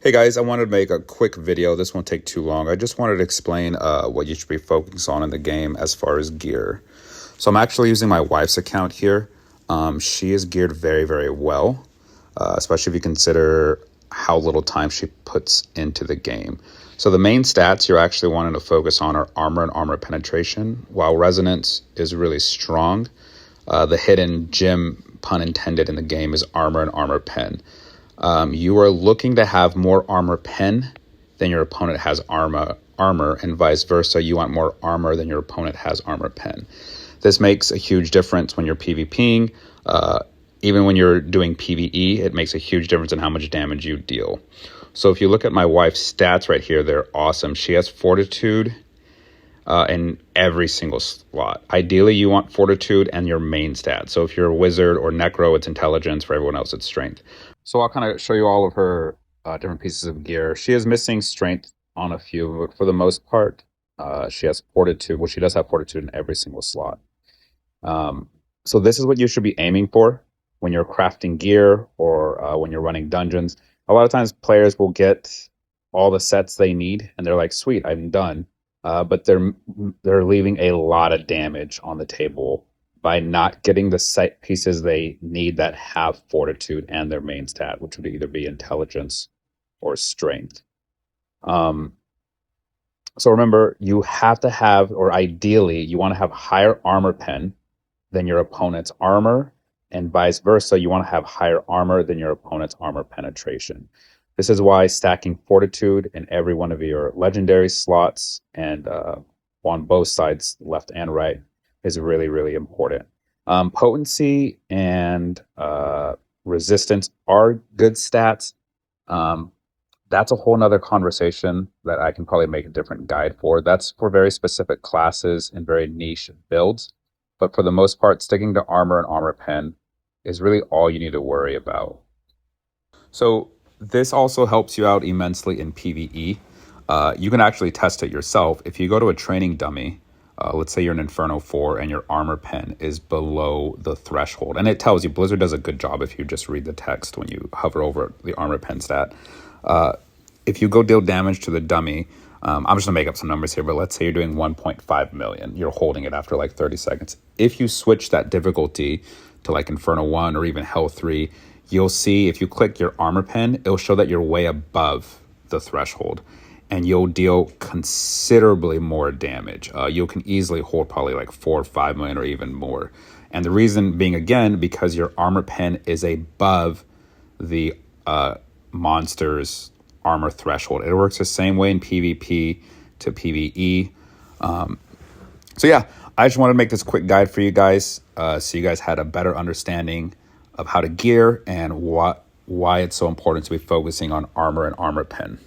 Hey guys, I wanted to make a quick video. This won't take too long. I just wanted to explain what you should be focusing on in the game as far as gear. So I'm actually using my wife's account here. She is geared very, very well, especially if you consider how little time she puts into the game. So the main stats you're actually wanting to focus on are armor and armor penetration. While resonance is really strong, the hidden gem, pun intended, in the game is armor and armor pen. You are looking to have more armor pen than your opponent has armor, and vice versa. You want more armor than your opponent has armor pen. This makes a huge difference when you're PvPing. Even when you're doing PvE, it makes a huge difference in how much damage you deal. So if you look at my wife's stats right here, they're awesome. She has fortitude in every single slot. Ideally, you want fortitude and your main stat. So if you're a wizard or necro, it's intelligence. For everyone else, it's strength. So I'll kind of show you all of her different pieces of gear. She is missing strength on a few, but for the most part, she has fortitude. Well, she does have fortitude in every single slot. So this is what you should be aiming for when you're crafting gear or when you're running dungeons. A lot of times players will get all the sets they need and they're like, sweet, I'm done. But they're leaving a lot of damage on the table by not getting the set pieces they need that have fortitude and their main stat, which would either be intelligence or strength. So remember, you have to have, or ideally, you want to have higher armor pen than your opponent's armor, and vice versa. You want to have higher armor than your opponent's armor penetration. This is why stacking fortitude in every one of your legendary slots and on both sides, left and right, is really, really important. Potency and resistance are good stats. That's a whole nother conversation that I can probably make a different guide for. That's for very specific classes and very niche builds. But for the most part, sticking to armor and armor pen is really all you need to worry about. So this also helps you out immensely in PvE. You can actually test it yourself. If you go to a training dummy, let's say you're an Inferno 4 and your armor pen is below the threshold. And it tells you, Blizzard does a good job if you just read the text when you hover over the armor pen stat. If you go deal damage to the dummy, I'm just gonna make up some numbers here, but let's say you're doing 1.5 million. You're holding it after like 30 seconds. If you switch that difficulty to like Inferno 1 or even Hell 3, you'll see if you click your armor pen, it'll show that you're way above the threshold and you'll deal considerably more damage. You can easily hold probably like 4 or 5 million or even more. And the reason being, again, because your armor pen is above the monster's armor threshold. It works the same way in PvP to PvE. So yeah, I just wanted to make this quick guide for you guys so you guys had a better understanding of how to gear and why it's so important to be focusing on armor and armor pen.